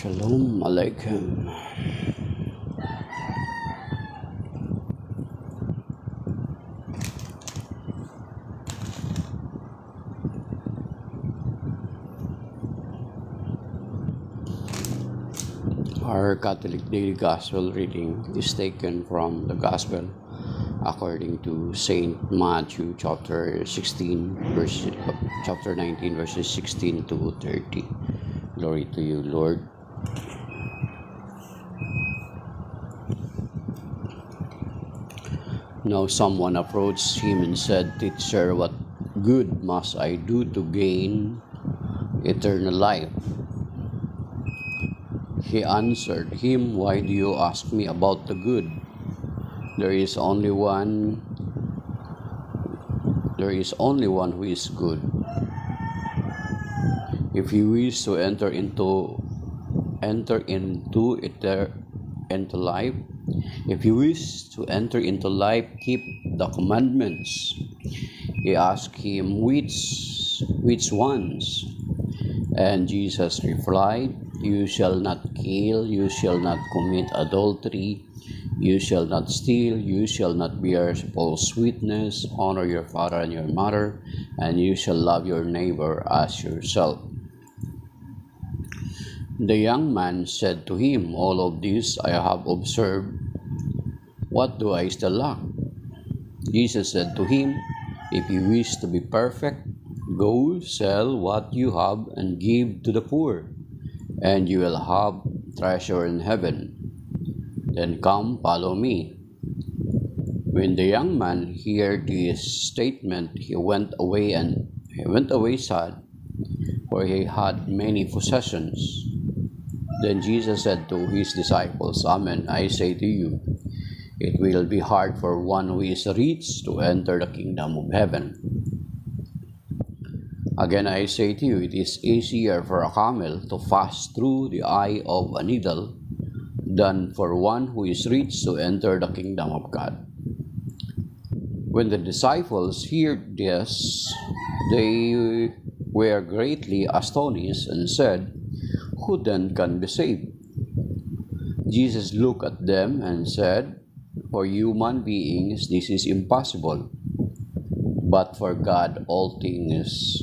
Shalom Alaikum. Our Catholic Daily Gospel reading is taken from the Gospel according to Saint Matthew chapter 19 verses 16 to 30. Glory to you, Lord. Now someone approached him and said, "Teacher, what good must I do to gain eternal life?" He answered him, "Why do you ask me about the good? There is only one who is good. If you wish to enter into life, keep the commandments." He asked him, which ones? And Jesus replied, "You shall not kill, you shall not commit adultery, you shall not steal, you shall not bear false witness, honor your father and your mother, and you shall love your neighbor as yourself." The young man said to him, "All of this I have observed. What do I still lack?" Jesus said to him, "If you wish to be perfect, go sell what you have and give to the poor, and you will have treasure in heaven. Then come, follow me." When the young man heard this statement, he went away sad, for he had many possessions. Then Jesus said to his disciples, "Amen, I say to you, it will be hard for one who is rich to enter the kingdom of heaven. Again, I say to you, it is easier for a camel to pass through the eye of a needle than for one who is rich to enter the kingdom of God." When the disciples heard this, they were greatly astonished and said, "Who then can be saved?" Jesus looked at them and said, "For human beings this is impossible, but for God all things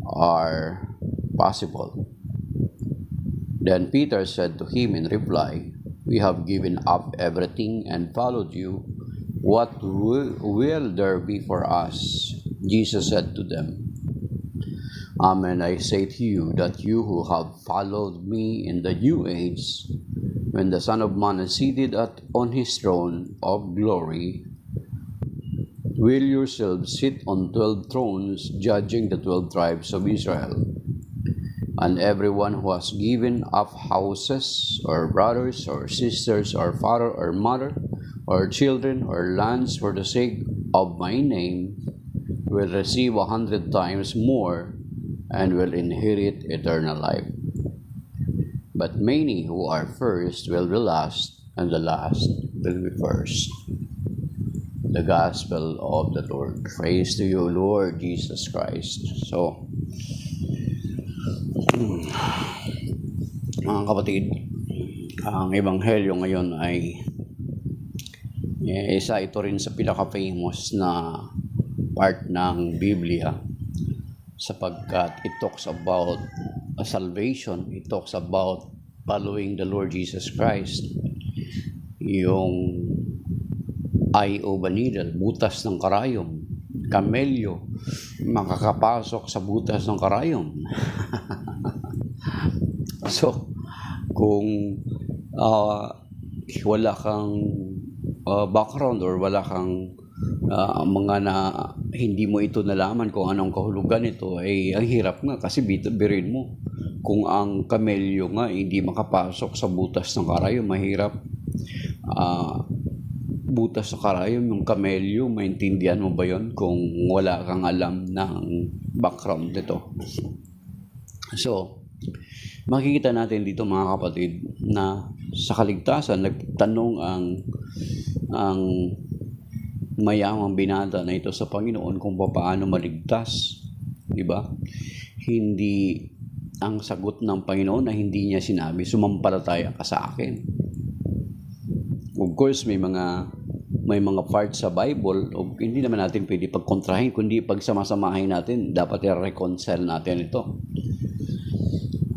are possible." Then Peter said to him in reply, "We have given up everything and followed you. What will there be for us?" Jesus said to them, "Amen, I say to you that you who have followed me in the new age, when the Son of Man is seated on his throne of glory, will yourselves sit on 12 thrones, judging the 12 tribes of Israel. And everyone who has given up houses, or brothers, or sisters, or father, or mother, or children, or lands for the sake of my name will receive 100 times more and will inherit eternal life. But many who are first will be last, and the last will be first." The Gospel of the Lord. Praise to you, Lord Jesus Christ. So, mga kapatid, ang Ebanghelyo ngayon ay isa ito rin sa pinaka-famous na part ng Biblia, sapagkat it talks about salvation, it talks about following the Lord Jesus Christ. Yung eye of a needle, butas ng karayom, kamelyo, makakapasok sa butas ng karayom. So, kung wala kang background or wala kang mga na hindi mo ito nalaman kung anong kahulugan ito, ay ang hirap nga kasi birin mo. Kung ang kamelyo nga hindi makapasok sa butas ng karayom, mahirap. Butas ng karayom, yung kamelyo, maintindihan mo ba yon kung wala kang alam ng background nito? So, makikita natin dito mga kapatid na sa kaligtasan, nagtanong ang mayamang binata na ito sa Panginoon kung paano maligtas, di ba? Hindi ang sagot ng Panginoon na hindi niya sinabi, sumampalataya ka sa akin. Of course, may mga parts sa Bible, hindi naman natin pwede pagkontrahin, kundi pagsamasamahin natin, dapat i-reconcile natin ito.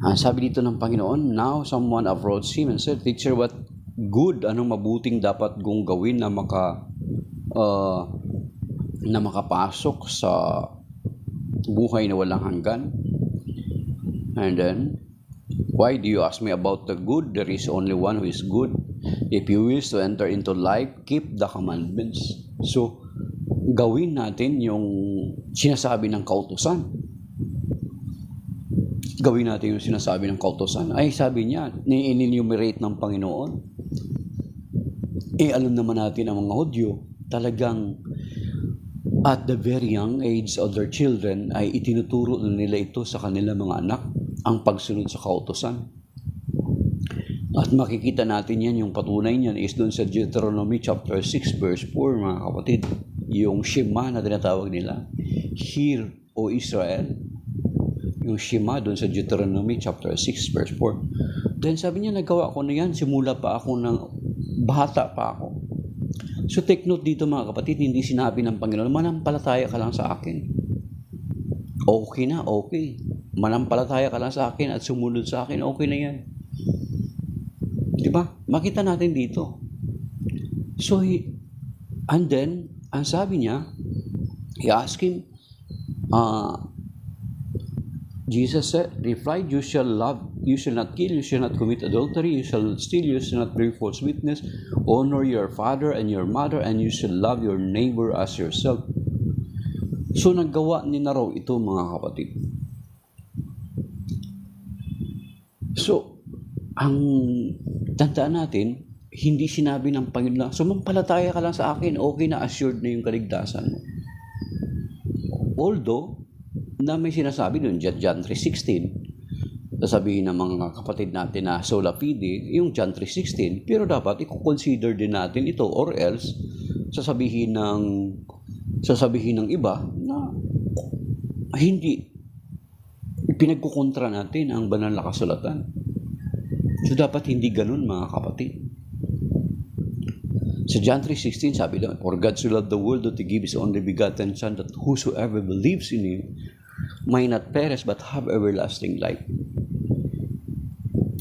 Ang sabi dito ng Panginoon, now someone approached him and said, Teacher, what good, anong mabuting dapat kong gawin na makapasok sa buhay na walang hanggan? And then, why do you ask me about the good? There is only one who is good. If you wish to enter into life, keep the commandments. So, gawin natin yung sinasabi ng kautusan. Gawin natin yung sinasabi ng kautusan. Ay, sabi niya, ni-enumerate ng Panginoon. Alam naman natin ang mga Hudyo, talagang at the very young age of their children ay itinuturo nila ito sa kanilang mga anak, ang pagsunod sa kautusan. At makikita natin yan, yung patunay niyan is doon sa Deuteronomy chapter 6 verse 4, mga kapatid. Yung Shema na tinatawag nila. Hear, O Israel. Yung Shema doon sa Deuteronomy chapter 6 verse 4. Then sabi niya, nagawa ko na yan, simula pa ako bata pa ako. So take note dito mga kapatid, hindi sinabi ng Panginoon, manampalataya ka lang sa akin. Okay na, okay. Manampalataya ka lang sa akin at sumunod sa akin, okay na yan. Diba? Makita natin dito. So, and then, ang sabi niya, he asked him, Jesus replied, you shall not kill, you shall not commit adultery, you shall not steal, you shall not bear false witness, honor your father and your mother, and you shall love your neighbor as yourself. So, naggawa ni na raw ito, mga kapatid. So, ang tandaan natin, hindi sinabi ng Panginoon, sumampalataya ka lang sa akin, okay na, assured na yung kaligtasan mo. Although, na may sinasabi doon, John 3:16, sasabihin ng mga kapatid natin na sola fide, yung John 3:16, pero dapat i-consider din natin ito, or else, sasabihin ng iba na hindi pinagkukontra natin ang banal na kasulatan. So, dapat hindi ganun, mga kapatid. Sa John 3:16, sabi doon, for God so loved the world that He gave His only begotten Son, that whosoever believes in Him may not perish but have everlasting life.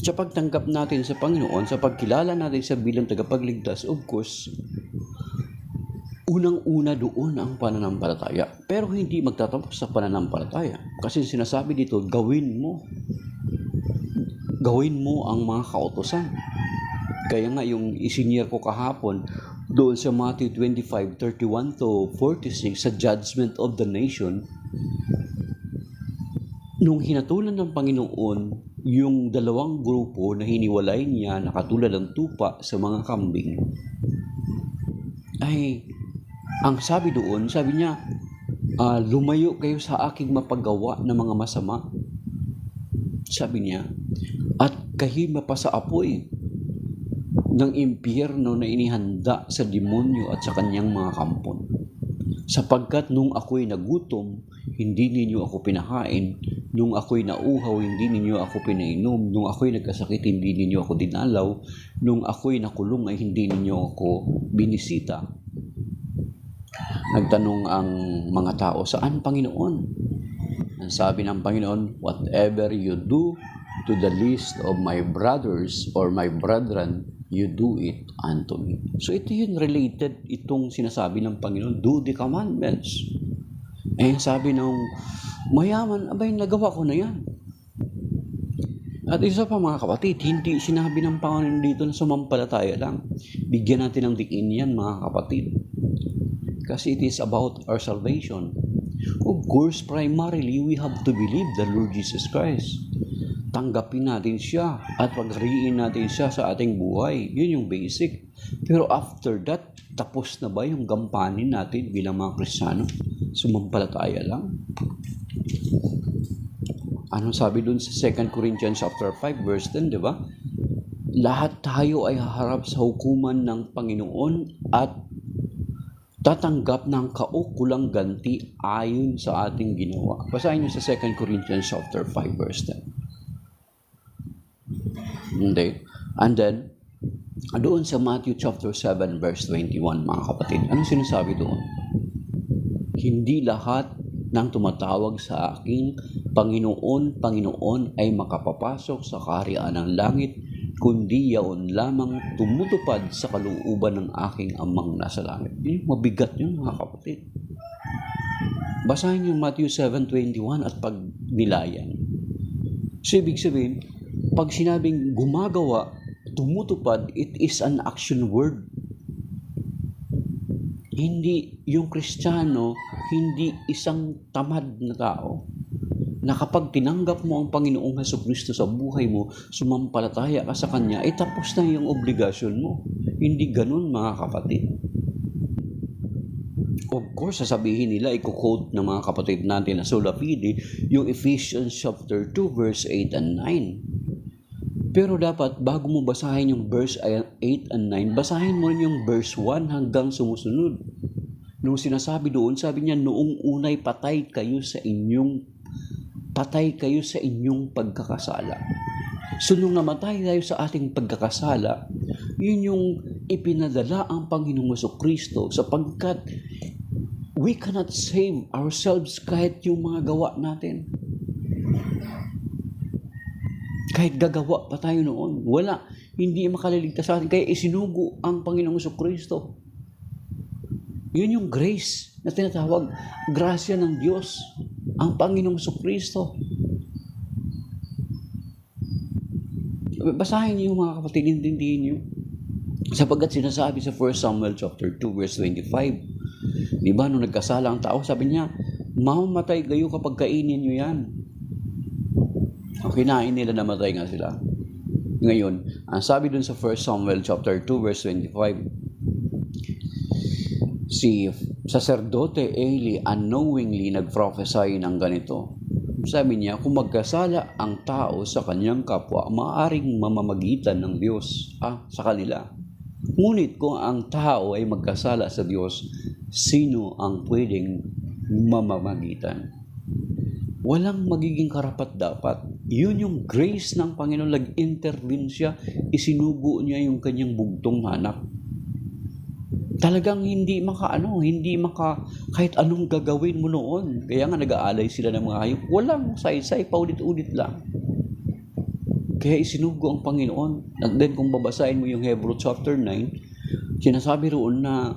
Sa pagtanggap natin sa Panginoon, sa pagkilala natin sa bilang tagapagligtas, of course, unang-una doon ang pananampalataya. Pero hindi magtatapos sa pananampalataya. Kasi sinasabi dito, gawin mo ang mga kautusan. Kaya nga yung isinyer ko kahapon doon sa Matthew 25:31-46 sa judgment of the nation, nung hinatulan ng Panginoon yung dalawang grupo na hiniwalay niya na katulad ng tupa sa mga kambing, ay ang sabi doon, sabi niya, lumayo kayo sa aking mapagawa ng mga masama. Sabi niya, at kayo mapa sa apoy ng impyerno na inihanda sa demonyo at sa kanyang mga kampon. Sapagkat nung ako'y nagutom, hindi ninyo ako pinakain. Nung ako'y nauhaw, hindi ninyo ako pinainom. Nung ako'y nagkasakit, hindi ninyo ako dinalaw. Nung ako'y nakulong, ay hindi ninyo ako binisita. Nagtanong ang mga tao, saan Panginoon? Ang sabi ng Panginoon, whatever you do to the least of my brothers or my brethren, you do it unto me. So ito yun related, itong sinasabi ng Panginoon, do the commandments. Sabi ng mayaman, abay nagawa ko na yan. At isa pa mga kapatid, hindi sinabi ng Panginoon dito na sumampalataya lang. Bigyan natin ng diin yan mga kapatid. Kasi it is about our salvation. Of course, primarily, we have to believe the Lord Jesus Christ. Tanggapin natin siya at paghariin natin siya sa ating buhay. Yun yung basic. Pero after that, tapos na ba yung gampanin natin bilang mga Kristiyano? Sumampalataya lang. Anong sabi dun sa 2 Corinthians chapter 5 verse 10, di ba? Lahat tayo ay haharap sa hukuman ng Panginoon at tatanggap ng kaukulang ganti ayon sa ating ginawa. Basahin niyo sa 2 Corinthians chapter 5 verse 10. Hindi. And then, doon sa Matthew chapter 7 verse 21, mga kapatid, anong sinasabi doon? Hindi lahat ng tumatawag sa aking Panginoon, Panginoon ay makapapasok sa kaharian ng langit, kundi yaon lamang tumutupad sa kalooban ng aking amang nasa langit. Yun, mabigat yun, mga kapatid. Basahin yung Matthew 7:21 at pagnilayan. So, ibig sabihin, pag sinabing gumagawa, tumutupad, it is an action word. Hindi yung Kristiyano, hindi isang tamad na tao na kapag tinanggap mo ang Panginoong Hesukristo sa buhay mo, sumampalataya ka sa Kanya, ay tapos na yung obligasyon mo. Hindi ganun, mga kapatid. Of course, sasabihin nila, i-quote ng mga kapatid natin na sola fide, yung Ephesians chapter 2 verse 8 and 9. Pero dapat, bago mo basahin yung verse 8 and 9, basahin mo rin yung verse 1 hanggang sumusunod. Nung sinasabi doon, sabi niya, noong unay patay kayo sa inyong pagkakasala. So, nung namatay tayo sa ating pagkakasala, yun yung ipinadala ang Panginoong Jesucristo sapagkat we cannot save ourselves kahit yung mga gawa natin. Kahit gagawa pa tayo noon, wala, hindi makaliligtas sa atin. Kaya isinugo ang Panginoong Jesucristo. Yun yung grace na tinatawag, grasya ng Diyos, ang Panginoong Jesucristo. Basahin niyo mga kapatid, intindihin niyo. Sapagkat sinasabi sa 1 Samuel chapter 2 verse 25, di ba nung nagkasala ang tao, sabi niya, mamamatay kayo kapag kainin niyo yan. Ang kinain nila, namatay nga sila. Ngayon, ang sabi dun sa 1 Samuel chapter 2 verse 25, si sacerdote Eli unknowingly nag-prophesy ng ganito. Sabi niya, kung magkasala ang tao sa kanyang kapwa, maaaring mamamagitan ng Diyos sa kanila. Ngunit kung ang tao ay magkasala sa Diyos, sino ang pwedeng mamamagitan? Walang magiging karapat-dapat. Yun yung grace ng Panginoon. Nag-intervene siya, isinugo niya yung kanyang bugtong anak. Talagang hindi kahit anong gagawin mo noon. Kaya nga nag-aalay sila ng mga hayop. Walang say-say, paulit-ulit lang. Kaya isinugo ang Panginoon. And then kung babasahin mo yung Hebrew chapter 9, sinasabi roon na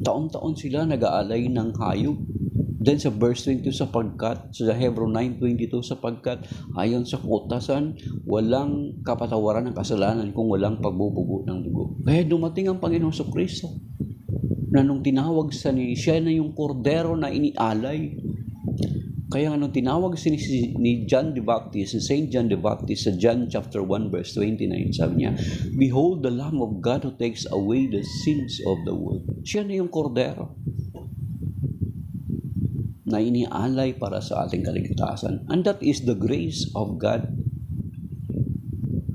taon-taon sila nag-aalay ng hayop. Then sa verse 22, sapagkat, sa Hebrew 9:22, sapagkat ayon sa kautasan, walang kapatawaran ng kasalanan kung walang pagbubugo ng dugo. Kaya dumating ang Panginoong Jesucristo na nung tinawag siya na yung kordero na inialay. Kaya nung tinawag ni John the Baptist, si Saint John the Baptist sa John chapter 1 verse 29, sabi niya, behold the Lamb of God who takes away the sins of the world. Siya na yung kordero na inialay para sa ating kaligtasan. And that is the grace of God.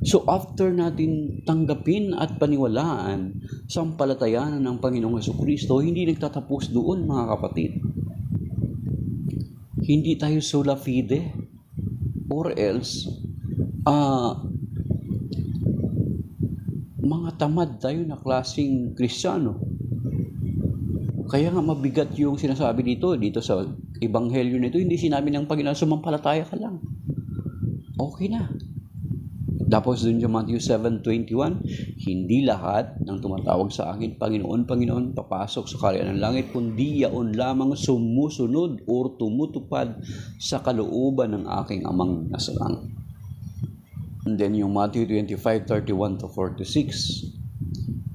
So after natin tanggapin at paniwalaan sa sampalatayanan ng Panginoong Jesucristo, hindi nagtatapos doon, mga kapatid. Hindi tayo sola fide or else mga tamad tayo na klaseng Kristiyano. Kaya nga mabigat yung sinasabi dito sa Ebanghelyo nito, hindi sinabi ng Panginoon, sumampalataya ka lang. Okay na. Tapos dun sa Matthew 7:21, hindi lahat ng tumatawag sa akin, Panginoon, Panginoon, papasok sa kaharian ng langit, kundi yaon lamang sumusunod o tumutupad sa kalooban ng aking amang nasa langit. And then yung Matthew 25:31-46,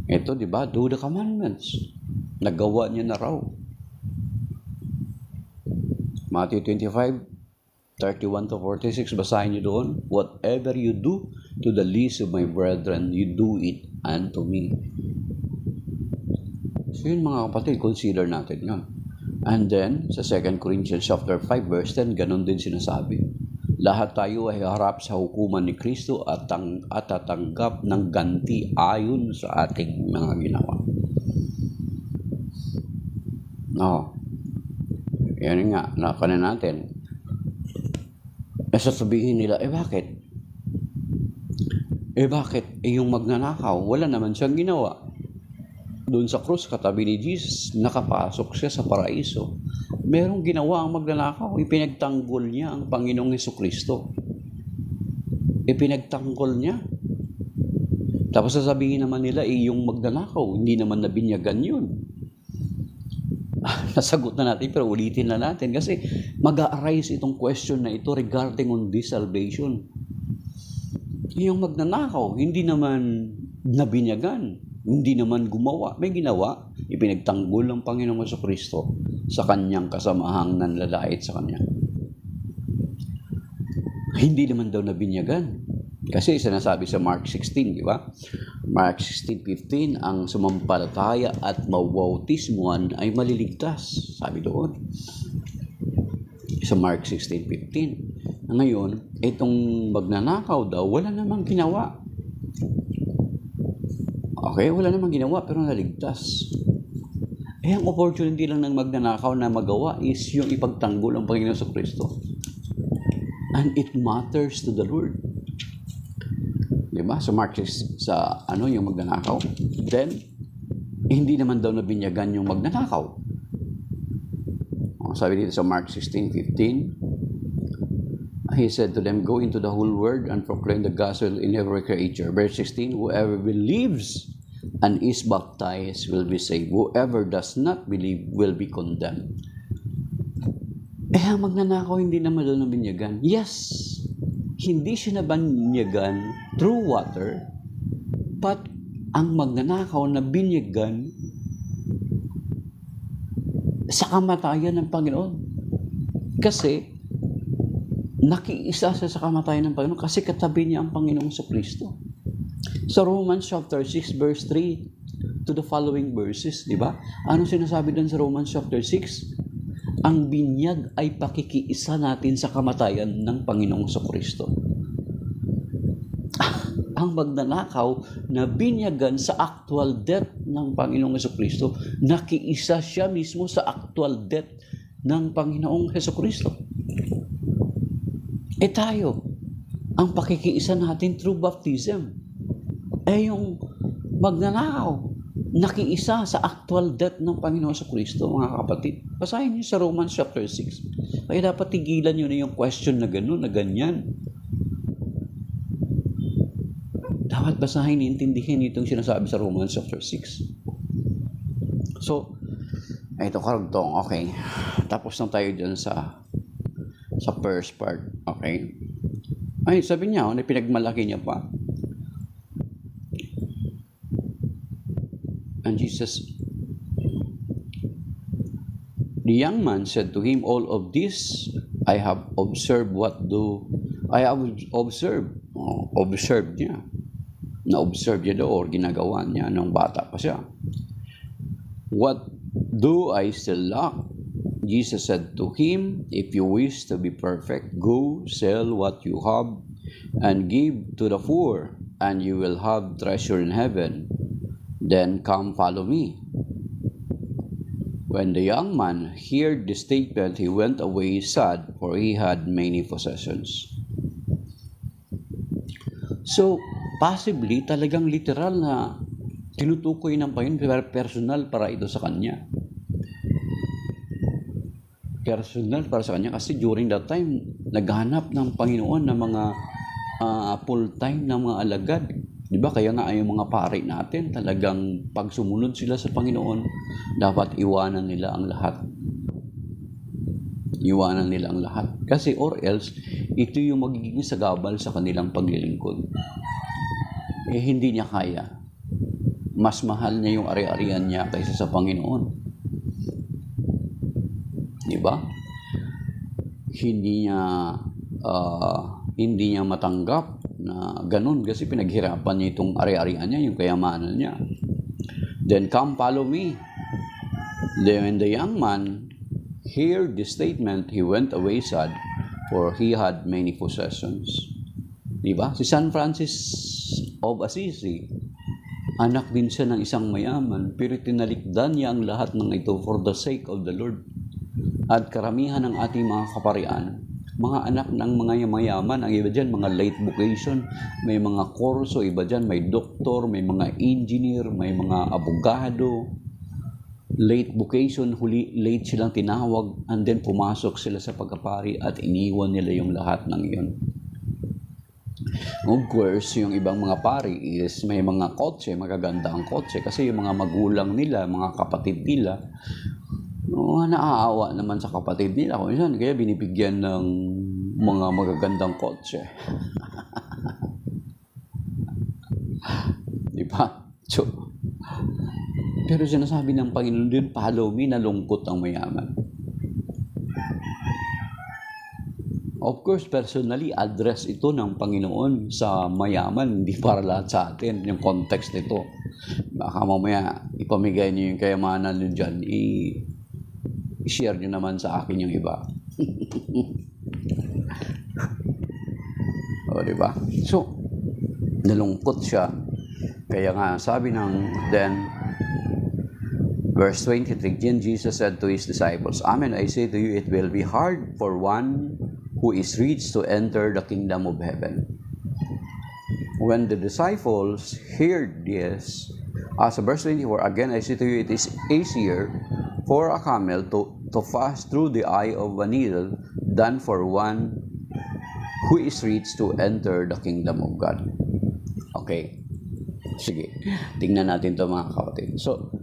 ito, di ba, do the commandments. Nagawa niya na raw. Matthew 25:31-46, basahin niyo doon. Whatever you do to the least of my brethren, you do it unto me. So yun, mga kapatid, consider natin yun. And then, sa 2 Corinthians chapter 5 verse 10, ganun din sinasabi. Lahat tayo ay harap sa hukuman ni Kristo at tatanggap ng ganti ayon sa ating mga ginawa. Yan nga, napanan natin. Sasabihin nila, bakit? Bakit? Yung magnanakaw, wala naman siyang ginawa. Doon sa krus, katabi ni Jesus, nakapasok siya sa paraiso. Merong ginawa ang magnanakaw. Ipinagtanggol niya ang Panginoong Hesukristo. Ipinagtanggol niya. Tapos sasabihin naman nila, yung magnanakaw, hindi naman nabinyagan yun. Nasagot na natin, pero ulitin na natin. Kasi mag-a-arise itong question na ito regarding on this salvation. Yung magnanakaw, hindi naman nabinyagan. Hindi naman gumawa. May ginawa, ipinagtanggol ng Panginoong Hesukristo sa kanyang kasamahang nanlalait sa kanya. Hindi naman daw nabinyagan. Kasi sinasabi sa Mark 16, di ba? Mark 16:15, ang sumampalataya at mabautismuhan ay maliligtas. Sabi doon. Sa Mark 16:15. Ngayon, itong magnanakaw daw, wala namang ginawa. Okay, wala namang ginawa pero naligtas. Ang opportunity lang ng magnanakaw na magawa is yung ipagtanggol ang Panginoon sa Kristo. And it matters to the Lord. Diba? So Mark sa yung magnanakaw. Then, hindi naman daw nabinyagan yung magnanakaw. Sabi dito sa Mark 16:15, He said to them, "Go into the whole world and proclaim the gospel in every creature." Verse 16, "Whoever believes and is baptized will be saved. Whoever does not believe will be condemned." Ang magnanakaw hindi naman daw nabinyagan. Yes, hindi siya nabinyagan through water, but ang magnanakaw na binyagan sa kamatayan ng Panginoon. Kasi nakiisa siya sa kamatayan ng Panginoon kasi katabi niya ang Panginoong Kristo. Sa Romans chapter 6 verse 3 to the following verses, di ba? Ano sinasabi doon sa Romans chapter 6? Ang binyag ay pakikiisa natin sa kamatayan ng Panginoong Kristo. Ang magnanakaw na binyagan sa actual death ng Panginoong Kristo, nakiisa siya mismo sa actual death ng Panginoong Kristo. Tayo, ang pakikiisa natin through baptism. Yung magnanakaw, nakiisa sa actual death ng Panginoon Kristo, mga kapatid. Basahin niyo sa Romans chapter 6. Kaya dapat tigilan niyo na yung question na gano'n, na ganyan. Dapat basahin, intindihin itong sinasabi sa Romans chapter 6. So, ito karugtong, okay. Tapos na tayo dyan sa first part, okay. Ay, sabi niya, pinagmalaki niya pa. And Jesus, the young man said to him, "All of this I have observed. I have observed." Observed niya. Na-observe niya daw or ginagawa niya nung bata pa siya. "What do I still lack?" Jesus said to him, "If you wish to be perfect, go sell what you have and give to the poor, and you will have treasure in heaven. Then come follow me." When the young man heard the statement, he went away sad, for he had many possessions. So, possibly, talagang literal na tinutukoy ng Panginoon, personal para ito sa kanya. Personal para sa kanya kasi during that time, naghanap ng Panginoon ng mga full-time na mga alagad. Diba? Kaya nga yung mga pari natin, talagang pag sumunod sila sa Panginoon, dapat iwanan nila ang lahat. Iwanan nila ang lahat. Kasi or else, ito yung magiging sagabal sa kanilang paglilingkod. Hindi niya kaya. Mas mahal niya yung ari-arian niya kaysa sa Panginoon. Diba? Hindi niya matanggap na ganun kasi pinaghirapan niya itong ari-arian niya, yung kayamanan niya. Then come follow me. Then when the young man heard the statement, he went away sad, for he had many possessions. Diba? Si San Francis of Assisi, anak din siya ng isang mayaman, pero tinalikdan niya ang lahat ng ito for the sake of the Lord. At karamihan ng ating mga kaparian mga anak ng mga mayaman. Ang iba dyan, mga late vocation, may mga kurso, iba dyan, may doktor, may mga engineer, may mga abogado. Late vocation, late silang tinawag, and then pumasok sila sa pagkapari at iniwan nila yung lahat ng iyon. Of course, yung ibang mga pari is may mga kotse, magaganda ang kotse kasi yung mga magulang nila, mga kapatid nila, naaawa naman sa kapatid nila kung saan, kaya binibigyan ng mga magagandang kotse. Di ba? So, pero sinasabi ng Panginoon din, follow me, nalungkot ang mayaman. Of course, personally, address ito ng Panginoon sa mayaman, hindi para lahat sa atin, yung context nito. Baka mamaya, ipamigay niyo yung kayamanan niyo dyan, i-share niyo naman sa akin yung iba. O, diba? So, nalungkot siya. Kaya nga, sabi ng, then, verse 23, then Jesus said to His disciples, Amen, I say to you, it will be hard for one who is rich to enter the kingdom of heaven. When the disciples heard this, as verse 24, again I say to you, it is easier for a camel to pass through the eye of a needle than for one who is rich to enter the kingdom of God. Okay. Sige, tingnan natin ito mga kapatid. So,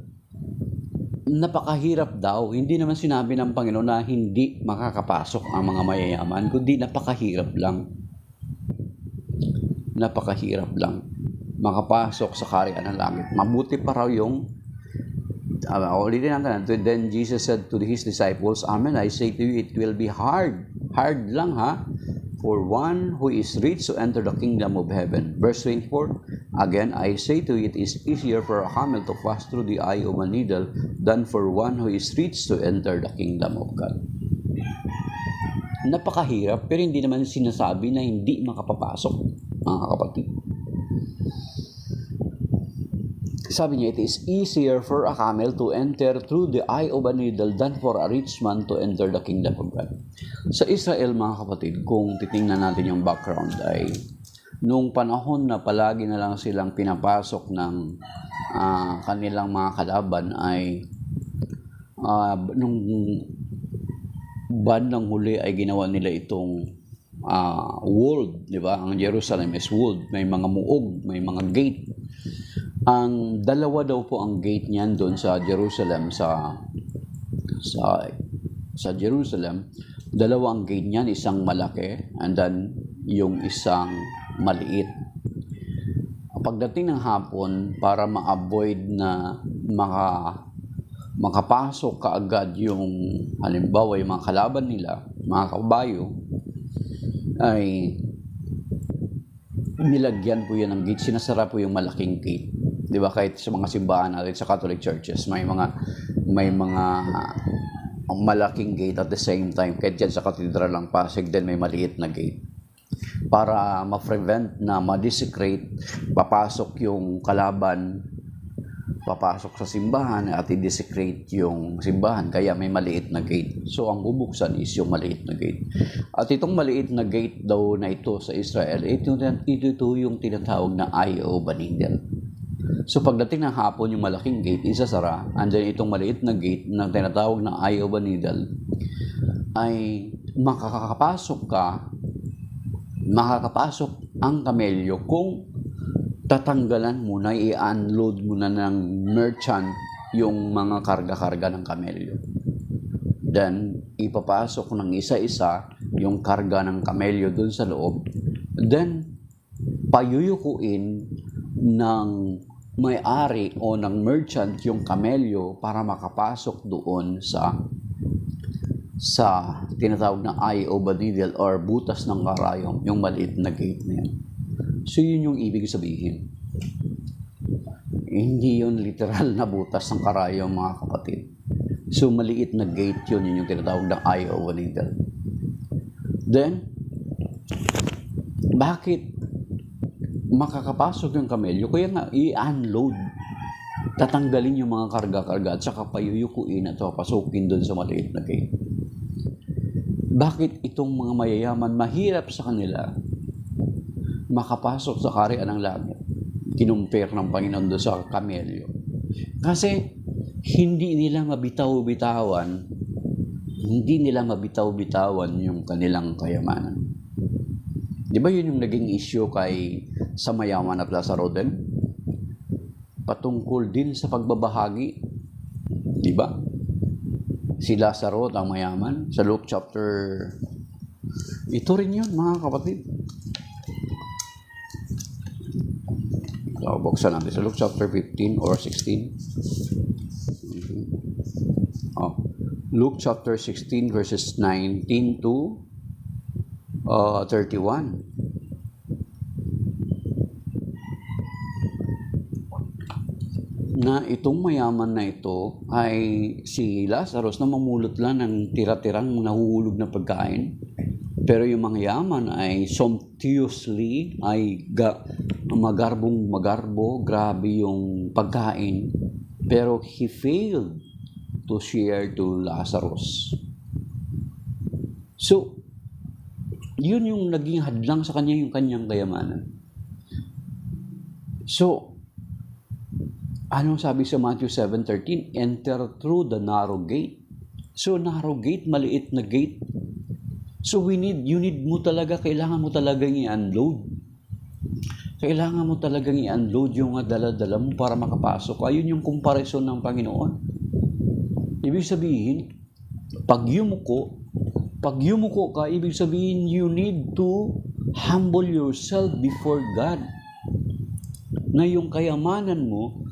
napakahirap daw. Hindi naman sinabi ng Panginoon na hindi makakapasok ang mga mayayaman, kundi napakahirap lang. Napakahirap lang makapasok sa kaharian ng langit. Mabuti pa raw yung ulitin natin. Then Jesus said to His disciples, Amen, I say to you, it will be hard. Hard lang for one who is rich to enter the kingdom of heaven. Verse 24, again, I say to you, it is easier for a camel to pass through the eye of a needle than for one who is rich to enter the kingdom of God. Napakahirap, pero hindi naman sinasabi na hindi makapapasok, mga kapatid. Sabi niya, it is easier for a camel to enter through the eye of a needle than for a rich man to enter the kingdom of God. Sa Israel, mga kapatid, kung titingnan natin yung background ay nung panahon na palagi na lang silang pinapasok ng kanilang mga kalaban ay nung bandang huli ay ginawa nila itong walled, di ba? Ang Jerusalem is walled. May mga muog, may mga gate. Ang dalawa daw po ang gate niyan doon sa Jerusalem, sa Jerusalem. Dalawa ang gate niyan, isang malaki and then yung isang maliit. Pagdating ng hapon, para ma-avoid na makapasok kaagad yung halimbawa yung mga kalaban nila, mga kabayo, ay nilagyan po yan ng gate. Sinasara po yung malaking gate. Di ba? Kahit sa mga simbahan natin sa Catholic churches, may mga malaking gate at the same time. Kahit dyan sa Cathedral ng Pasig din may maliit na gate. Para ma-prevent na ma-desecrate, papasok yung kalaban, papasok sa simbahan at i-desecrate yung simbahan. Kaya may maliit na gate. So, ang bubuksan is yung maliit na gate. At itong maliit na gate daw na ito sa Israel, ito yung tinatawag na Eye of a Needle. So, pagdating ng hapon, yung malaking gate, isasara. Andyan itong maliit na gate na tinatawag na Eye of a Needle ay makakapasok ang kamelyo kung tatanggalan mo na, i-unload mo na ng merchant yung mga karga-karga ng kamelyo. Then, ipapasok ng isa-isa yung karga ng kamelyo dun sa loob. Then, payuyukuin ng may-ari o ng merchant yung kamelyo para makapasok doon sa tinatawag na Eye of a Needle or butas ng karayom, yung maliit na gate na yan. So, yun yung ibig sabihin. Hindi yun literal na butas ng karayom, mga kapatid. So, maliit na gate yun yung tinatawag na Eye of a Needle. Then, bakit makakapasok yung kamelyo? Kaya nga, i-unload. Tatanggalin yung mga karga-karga at saka payuyukuin at papasukin doon sa maliit na gate. Bakit itong mga mayayaman mahirap sa kanila makapasok sa kaharian ng langit? Kinumpir ng Panginoon doon sa kamelyo. Kasi hindi nila mabitaw-bitawan yung kanilang kayamanan. Di ba yun yung naging issue sa mayaman at Lazaro din? Patungkol din sa pagbabahagi. Di ba? Si Lazaro at ang mayaman sa Luke chapter... Ito rin yun, mga kapatid. So, buksan natin sa Luke chapter 15 or 16. Luke chapter 16 verses 19 to 31. Na itong mayaman na ito ay si Lazarus na mamulot lang ng tira-tirang nahuhulog na pagkain. Pero yung mga yaman ay sumptuously, ay magarbo, grabe yung pagkain. Pero he failed to share to Lazarus. So, yun yung naging hadlang sa kanya, yung kanyang kayamanan. So, anong sabi sa Matthew 7:13? Enter through the narrow gate. So, narrow gate, maliit na gate. So, kailangan mo talagang i-unload. Kailangan mo talagang i-unload yung dala-dala mo para makapasok. Ayun yung comparison ng Panginoon. Ibig sabihin, pag yumuko ka, ibig sabihin, you need to humble yourself before God. Na yung kayamanan mo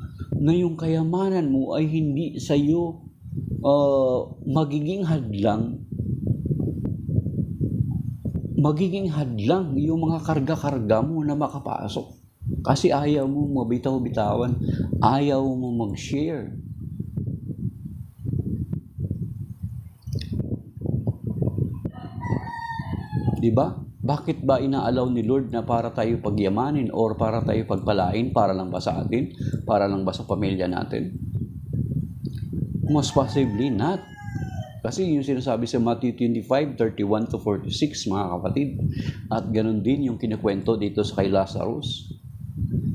ay hindi sa iyo magiging hadlang yung mga karga-karga mo na makapasok. Kasi ayaw mo mabitaw-bitawan, ayaw mo mag-share. Diba? Bakit ba inaalaw ni Lord na para tayo pagyamanin or para tayo pagpalain? Para lang ba sa atin? Para lang ba sa pamilya natin? Most possibly not. Kasi yung sinasabi sa Matthew 25:31 to 46, mga kapatid. At ganun din yung kinakwento dito sa kay Lazarus.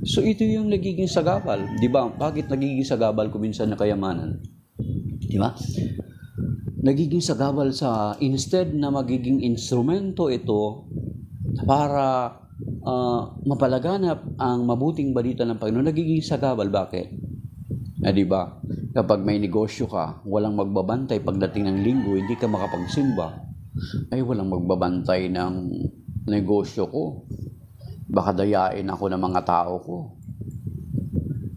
So ito yung nagiging sagabal. Diba? Bakit nagiging sagabal kuminsan na kayamanan? Diba? Nagiging sagabal instead na magiging instrumento ito para mapalaganap ang mabuting balita ng Panginoon, nagiging sagabal. Bakit? Diba? Kapag may negosyo ka, walang magbabantay pagdating ng linggo, hindi ka makapagsimba, ay walang magbabantay ng negosyo ko. Baka dayain ako ng mga tao ko.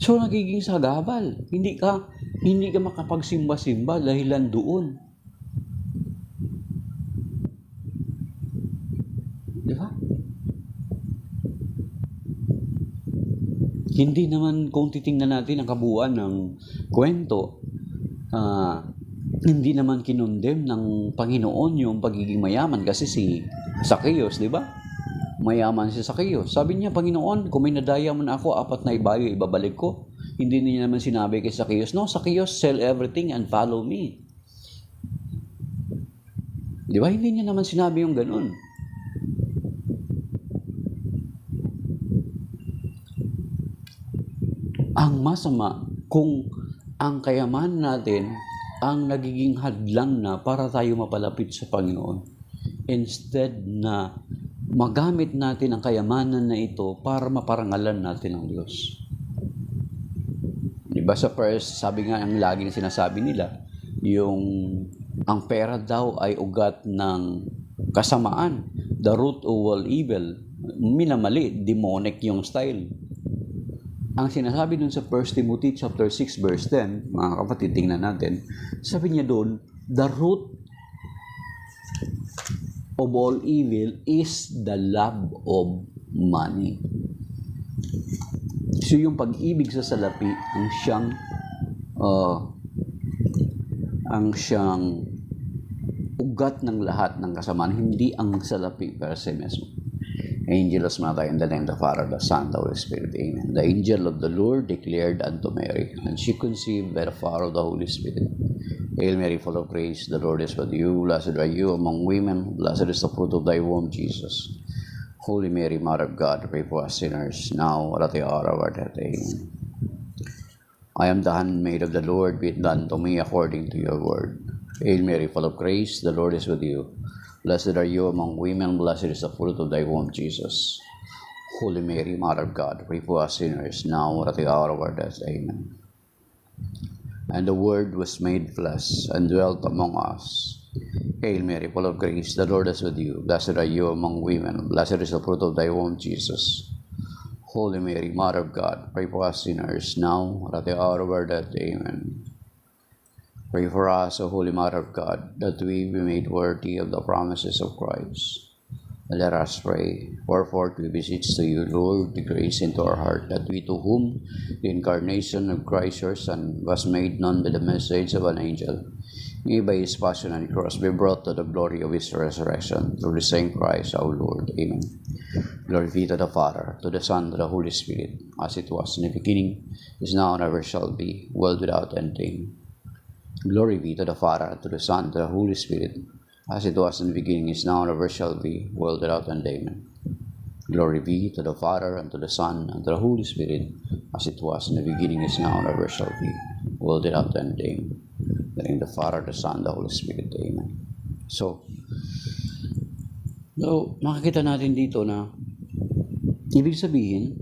So, nagiging sagabal. Hindi ka makapagsimba-simba dahilan doon. Diba? Hindi naman, kung titingnan natin ang kabuuan ng kwento, hindi naman kinondem ng Panginoon yung pagiging mayaman kasi si Zacchaeus, di ba? Mayaman si Zacchaeus. Sabi niya, Panginoon, kung may nadaya mo na ako, 4 na ibayo, ibabalik ko. Hindi niya naman sinabi kay Zacchaeus, no, Zacchaeus, sell everything and follow me. Di ba? Hindi niya naman sinabi yung ganun. Ang masama, kung ang kayamanan natin ang nagiging hadlang na para tayo mapalapit sa Panginoon, instead na magamit natin ang kayamanan na ito para maparangalan natin ang Diyos. Diba sa first, sabi nga ang laging sinasabi nila, ang pera daw ay ugat ng kasamaan, the root of all evil. Minamali, demonic yung style. Ang sinasabi dun sa 1 Timothy chapter 6 verse 10, mga kapatid, tingnan natin, sabi niya doon, the root of all evil is the love of money. So yung pag-ibig sa salapi ang siyang ugat ng lahat ng kasamaan, hindi ang salapi per se mismo. Angelos Mata, in the name of the Father, the Son, the Holy Spirit. Amen. The angel of the Lord declared unto Mary, and she conceived by the power of the Holy Spirit. Hail Mary, full of grace, the Lord is with you. Blessed are you among women. Blessed is the fruit of thy womb, Jesus. Holy Mary, Mother of God, pray for us sinners, now and at the hour of our death. Amen. I am the handmaid of the Lord, be it done to me according to your word. Hail Mary, full of grace, the Lord is with you. Blessed are you among women, blessed is the fruit of thy womb, Jesus. Holy Mary, Mother of God, pray for us sinners, now and at the hour of our death. Amen. And the Word was made flesh, and dwelt among us. Hail Mary, full of grace, the Lord is with you. Blessed are you among women, blessed is the fruit of thy womb, Jesus. Holy Mary, Mother of God, pray for us sinners, now and at the hour of our death. Amen. Pray for us, O Holy Mother of God, that we be made worthy of the promises of Christ. Let us pray. Wherefore we beseech to you, Lord, the grace into our heart, that we to whom the incarnation of Christ your Son was made known by the message of an angel, may by his passion and cross be brought to the glory of his resurrection, through the same Christ our Lord. Amen. Glory be to the Father, to the Son, to the Holy Spirit, as it was in the beginning, is now, and ever shall be, world without ending. Glory be to the Father, to the Son, to the Holy Spirit, as it was in the beginning, is now, and ever shall be, world without end. Amen. Glory be to the Father, and to the Son, and to the Holy Spirit, as it was in the beginning, is now, and ever shall be, world without end. Amen. In the name of the Father, the Son, the Holy Spirit. Amen. So, makikita natin dito na ibig sabihin,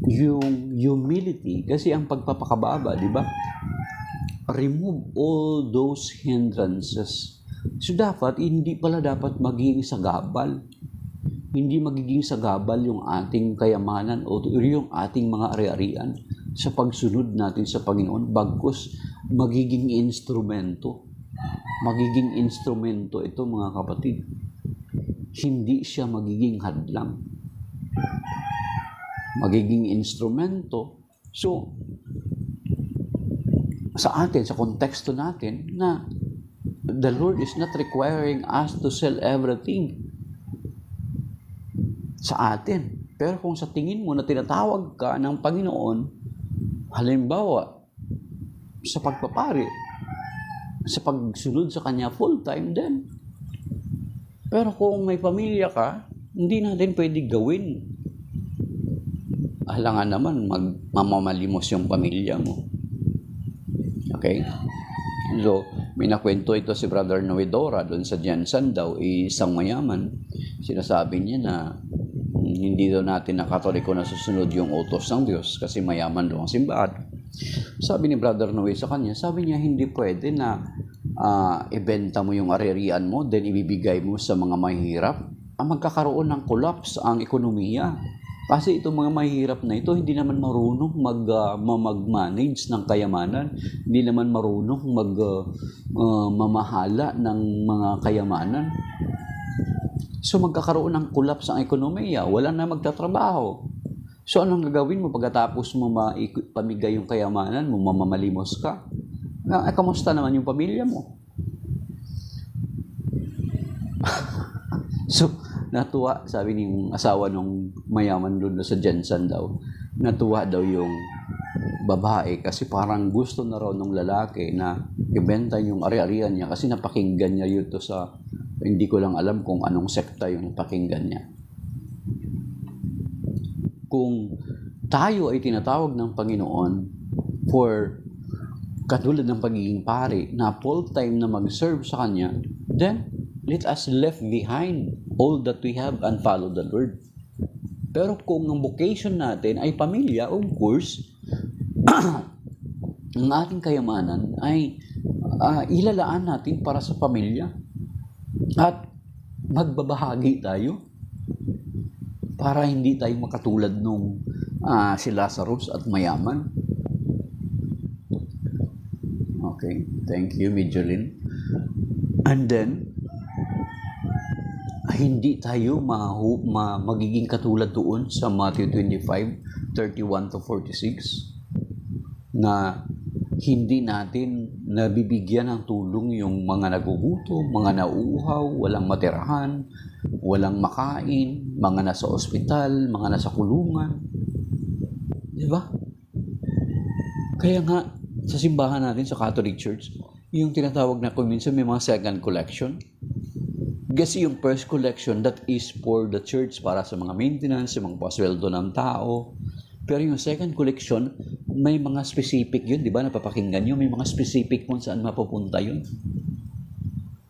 yung humility, kasi ang pagpapakababa, di ba? Remove all those hindrances. So dapat, hindi pala dapat magiging sagabal. Hindi magiging sagabal yung ating kayamanan o yung ating mga ari-arian sa pagsunod natin sa Panginoon, bagkus magiging instrumento. Magiging instrumento ito, mga kapatid. Hindi siya magiging hadlang. Magiging instrumento. So, sa atin, sa konteksto natin, na the Lord is not requiring us to sell everything sa atin. Pero kung sa tingin mo na tinatawag ka ng Panginoon, halimbawa, sa pagpapari, sa pagsunod sa Kanya full-time din. Pero kung may pamilya ka, hindi natin pwede gawin. Alangan naman, mamamalimos yung pamilya mo. Okay? So, may nakwento ito si Brother Noedora doon sa Jensen daw, isang mayaman. Sinasabi niya na hindi daw natin na Katoliko na susunod yung utos ng Diyos kasi mayaman daw ang simbahan. Sabi ni Brother Noe sa kanya, sabi niya hindi pwede na ibenta mo yung ari-arian mo then ibibigay mo sa mga mahihirap. Magkakaroon ng collapse ang ekonomiya. Kasi itong mga mahihirap na ito, hindi naman marunong mag-manage ng kayamanan. Hindi naman marunong mamahala ng mga kayamanan. So magkakaroon ng collapse ang ekonomiya. Wala na magtatrabaho. So anong gagawin mo pagkatapos mo pamigay yung kayamanan mo, mamamalimos ka? Kamusta naman yung pamilya mo? So, natuwa, sabi ng asawa nung mayaman doon sa Jensen daw, natuwa daw yung babae kasi parang gusto na raw ng lalaki na ibenta yung ari-arian niya kasi napakinggan niya yun to sa, hindi ko lang alam kung anong sekta yung napakinggan niya. Kung tayo ay tinatawag ng Panginoon for katulad ng pagiging pari na full-time na mag-serve sa Kanya, then let us left behind all that we have and follow the Lord. Pero kung ang vocation natin ay pamilya, of course, ang ating kayamanan ay ilalaan natin para sa pamilya. At magbabahagi tayo para hindi tayo makatulad nung si Lazarus at mayaman. Okay, thank you, Midjolin. And then, hindi tayo magiging katulad doon sa Matthew 25:31-46 na hindi natin nabibigyan ng tulong yung mga nagugutom, mga nauuhaw, walang matirahan, walang makain, mga nasa ospital, mga nasa kulungan. Di ba? Kaya nga, sa simbahan natin, sa Catholic Church, yung tinatawag na minsan may mga second collection. Kasi yung first collection, that is for the church, para sa mga maintenance, sa mga pasweldo ng tao. Pero yung second collection, may mga specific yun, di ba? Napapakinggan nyo, may mga specific kung saan mapupunta yun.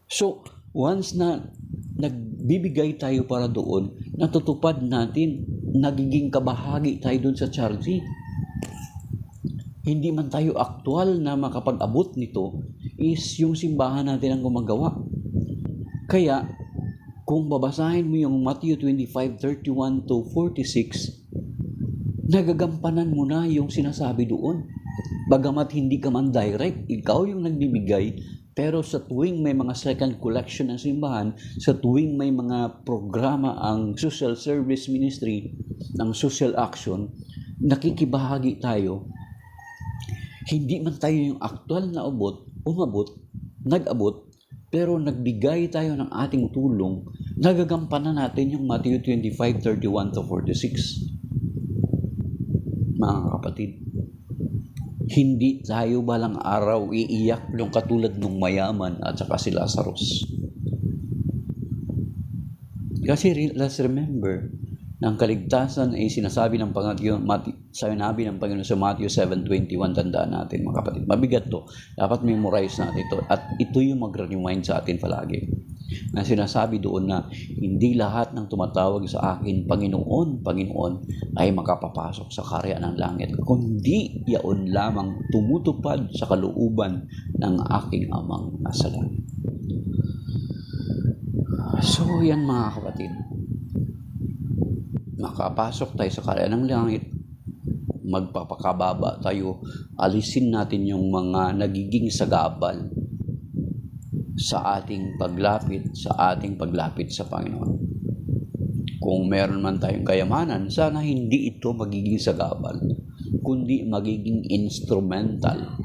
So, once na nagbibigay tayo para doon, natutupad natin, nagiging kabahagi tayo doon sa charity. Hindi man tayo aktual na makapag-abot nito, is yung simbahan natin ang gumagawa. Kaya, kung babasahin mo yung Matthew 25:31 to 46, nagagampanan mo na yung sinasabi doon. Bagamat hindi ka man direct, ikaw yung nagbibigay, pero sa tuwing may mga second collection ng simbahan, sa tuwing may mga programa ang social service ministry, ng social action, nakikibahagi tayo. Hindi man tayo yung aktual na nag-abot, pero nagbigay tayo ng ating tulong, nagagampanan natin yung Matthew 25:31 to 46. Mga kapatid, hindi tayo balang araw iiyak yung katulad ng mayaman at saka si Lazarus. Kasi let's remember, ng kaligtasan ay sinabi ng Panginoon sa Matthew 7:21, tandaan natin mga kapatid. Mabigat to. Dapat memorize natin ito. At ito yung mag-remind sa atin palagi. Na sinasabi doon na hindi lahat ng tumatawag sa akin, Panginoon, Panginoon, ay makapapasok sa karya ng langit. Kundi yaon lamang tumutupad sa kalooban ng aking amang nasa langit. So yan mga kapatid. Makapasok tayo sa karya ng langit, magpapakababa tayo, alisin natin yung mga nagiging sagabal sa ating paglapit sa Panginoon. Kung meron man tayong kayamanan, sana hindi ito magiging sagabal, kundi magiging instrumental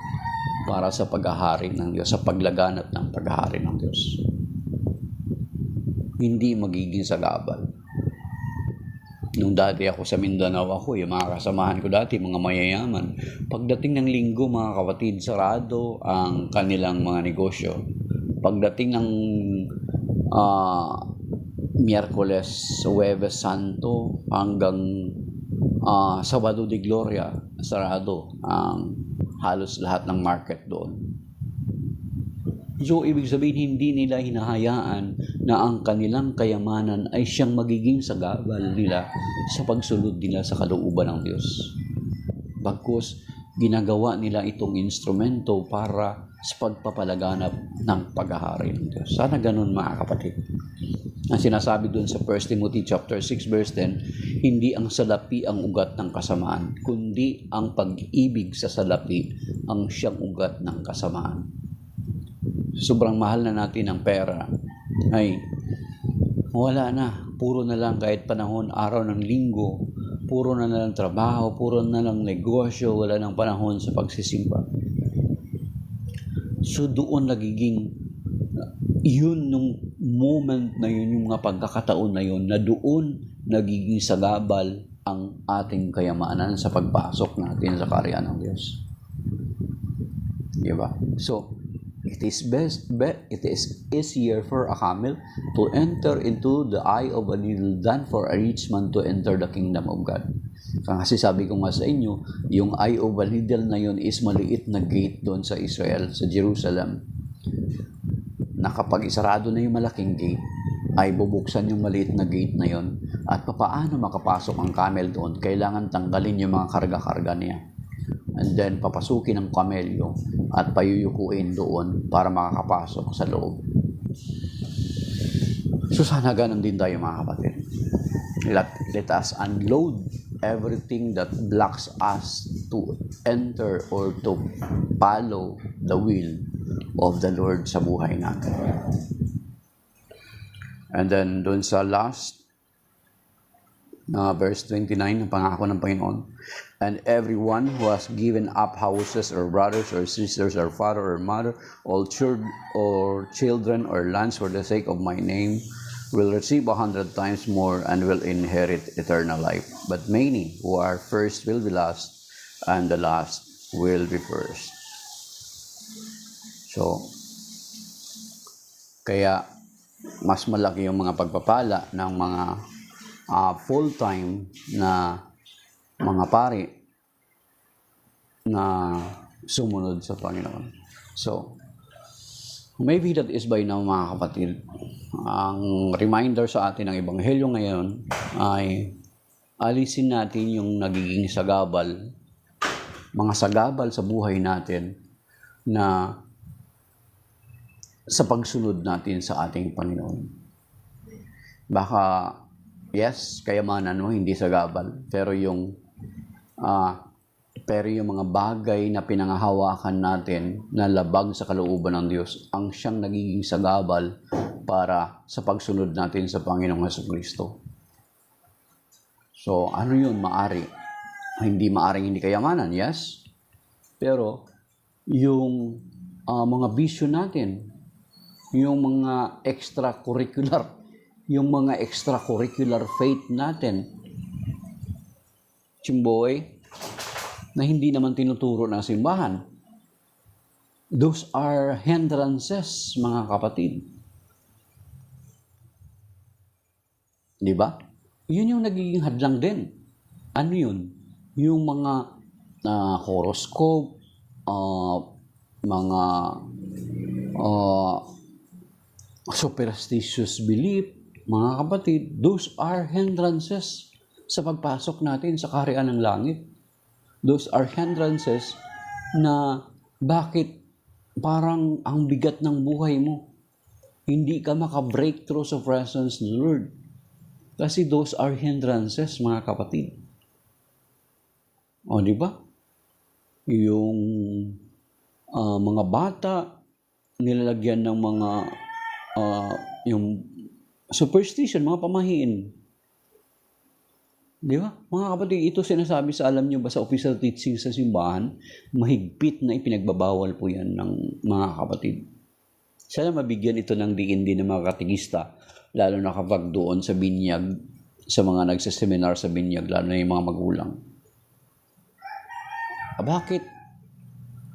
para sa paghahari ng Diyos, sa paglaganap ng paghahari ng Diyos. Hindi magiging sagabal. Nung dati ako sa Mindanao yung mga kasamahan ko dati, mga mayayaman, pagdating ng linggo, mga kapatid, sarado ang kanilang mga negosyo. Pagdating ng Miyerkules, Huwebes Santo, hanggang Sabado de Gloria, sarado ang halos lahat ng market doon. So, ibig sabihin, hindi nila hinahayaan na ang kanilang kayamanan ay siyang magiging sagabal nila sa pagsunod nila sa kalooban ng Diyos. Bagkus, ginagawa nila itong instrumento para sa pagpapalaganap ng paghahari ng Diyos. Sana ganun mga kapatid. Ang sinasabi doon sa 1 Timothy chapter 6 verse 10, hindi ang salapi ang ugat ng kasamaan, kundi ang pag-ibig sa salapi ang siyang ugat ng kasamaan. Sobrang mahal na natin ang pera, ay wala na. Puro na lang kahit panahon, araw ng linggo, puro na lang trabaho, puro na lang negosyo, wala nang panahon sa pagsisimba. So doon nagiging, yun nung moment na yun, yung mga pagkakataon na yun, na doon nagiging sagabal ang ating kayamanan sa pagpasok natin sa karya ng Diyos. Diba? So, it is easier for a camel to enter into the eye of a needle than for a rich man to enter the kingdom of God. Kasi sabi ko nga sa inyo, yung eye of a needle na yun is maliit na gate doon sa Israel, sa Jerusalem. Na kapag isarado na yung malaking gate, ay bubuksan yung maliit na gate na yun. At paano makapasok ang camel doon? Kailangan tanggalin yung mga karga-karga niya. And then papasukin ng kamelyo at payuyukuin doon para makakapasok sa loob. So sana ganun din tayo mga kapatid. Let us unload everything that blocks us to enter or to follow the will of the Lord sa buhay natin. And then doon sa last verse 29 ng pangako ng Panginoon, and everyone who has given up houses or brothers or sisters or father or mother, all children or lands for the sake of my name will receive 100 times more and will inherit eternal life. But many who are first will be last, and the last will be first. So, kaya mas malaki yung mga pagpapala ng mga full-time na mga pari na sumunod sa Panginoon. So, maybe that is by now, mga kapatid. Ang reminder sa atin ng Ebanghelyo ngayon ay alisin natin yung nagiging sagabal, mga sagabal sa buhay natin na sa pagsunod natin sa ating Panginoon. Baka, yes, kayamanan mo hindi sagabal, pero yung mga bagay na pinangahawakan natin na labag sa kalooban ng Diyos ang siyang nagiging sagabal para sa pagsunod natin sa Panginoong Jesucristo. So, ano yun? Maaring hindi kayamanan, yes? Pero, yung mga bisyo natin, yung mga extracurricular faith natin, chimboy, na hindi naman tinuturo ng simbahan. Those are hindrances, mga kapatid. Di ba? Yun yung nagiging hadlang din. Ano yun? Yung mga horoscope, mga superstitious belief, mga kapatid, those are hindrances sa pagpasok natin sa kaharian ng langit. Those are hindrances na bakit parang ang bigat ng buhay mo. Hindi ka maka-break through sa presence ng Lord. Kasi those are hindrances, mga kapatid. O, di ba? Yung mga bata, nilalagyan ng mga yung superstition, mga pamahiin. Di ba? Mga kapatid, ito sinasabi sa, alam nyo ba, sa official teaching sa simbahan, mahigpit na ipinagbabawal po yan ng mga kapatid. Sana mabigyan ito ng diin din ng mga katigista, lalo na kapag doon sa binyag, sa mga nagsaseminar sa binyag, lalo na yung mga magulang. Bakit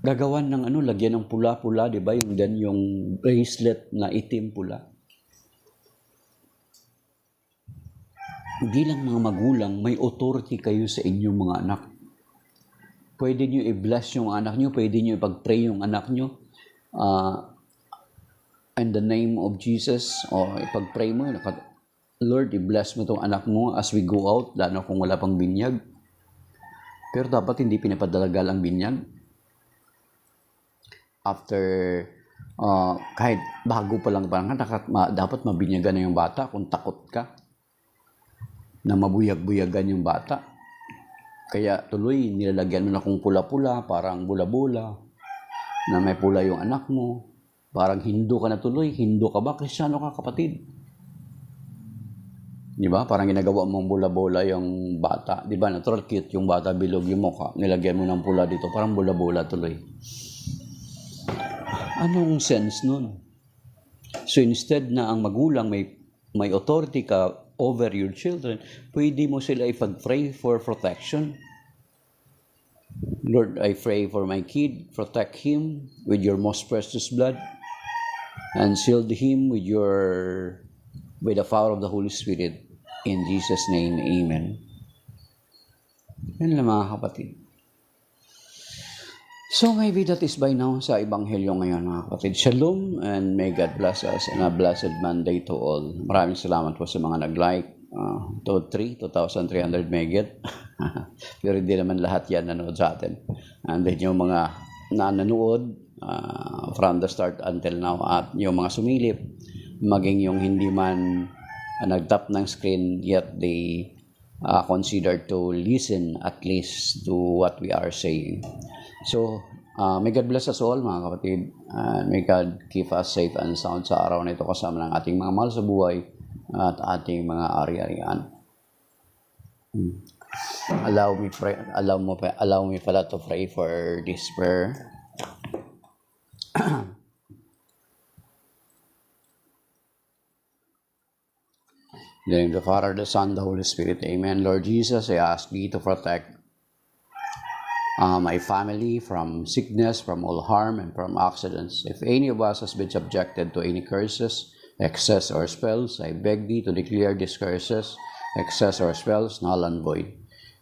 gagawan ng lagyan ng pula-pula, di ba? Yung bracelet na itim pula. Hindi lang mga magulang, may authority kayo sa inyong mga anak. Pwede nyo i-bless yung anak nyo, pwede nyo ipag-pray yung anak nyo. In the name of Jesus, o ipag-pray mo, Lord, i-bless mo itong anak mo as we go out, lalo kung wala pang binyag. Pero dapat hindi pinapadalagal ang binyag. After, kahit bago pa lang dapat mabinyagan na yung bata kung takot ka na mabuyag-buyagan yung bata. Kaya tuloy, nilalagyan mo na kung pula-pula, parang bula-bula, na may pula yung anak mo. Parang Hindu ka na tuloy. Hindu ka ba? Kristyano ka, kapatid? Di ba? Parang ginagawa mong bula-bula yung bata. Di ba? Natural cute yung bata, bilog yung mukha. Nilagyan mo ng pula dito, parang bula-bula tuloy. Anong sense nun? So instead na ang magulang may authority ka over your children, pwede mo sila ipag-pray for protection. Lord, I pray for my kid, protect him with your most precious blood, and shield him with the power of the Holy Spirit. In Jesus' name, amen. Yan lang, mga kapatid. So maybe that is by now sa Ebanghelyo ngayon, mga kapatid. Shalom and may God bless us and a blessed Monday to all. Maraming salamat po sa mga nag-like. 2,300 megit. Pero hindi naman lahat yan nanood sa atin. And then yung mga nanonood from the start until now at yung mga sumilip, maging yung hindi man nag-tap ng screen yet they consider to listen at least to what we are saying. So, may God bless us all, mga kapatid. May God keep us safe and sound sa araw na ito kasama ng ating mga mahal sa buhay at ating mga ari-arian. Allow me pala to pray for this prayer. In the name of the Father, the Son, the Holy Spirit. Amen. Lord Jesus, I ask thee to protect my family from sickness, from all harm, and from accidents. If any of us has been subjected to any curses, excess, or spells, I beg thee to declare these curses, excess, or spells null and void.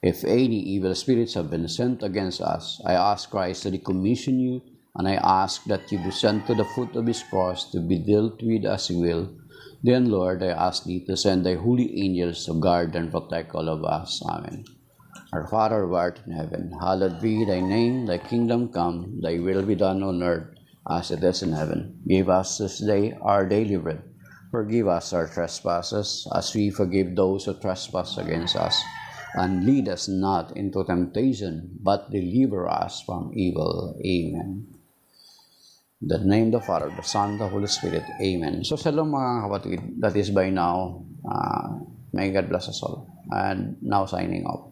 If any evil spirits have been sent against us, I ask Christ to decommission you, and I ask that you be sent to the foot of his cross to be dealt with as he will. Then, Lord, I ask thee to send thy holy angels to guard and protect all of us. Amen. Our Father who art in heaven, hallowed be thy name, thy kingdom come, thy will be done on earth as it is in heaven. Give us this day our daily bread. Forgive us our trespasses, as we forgive those who trespass against us. And lead us not into temptation, but deliver us from evil. Amen. In the name of the Father, the Son, the Holy Spirit. Amen. So, shalom mga kapatid. That is by now. May God bless us all. And now signing off.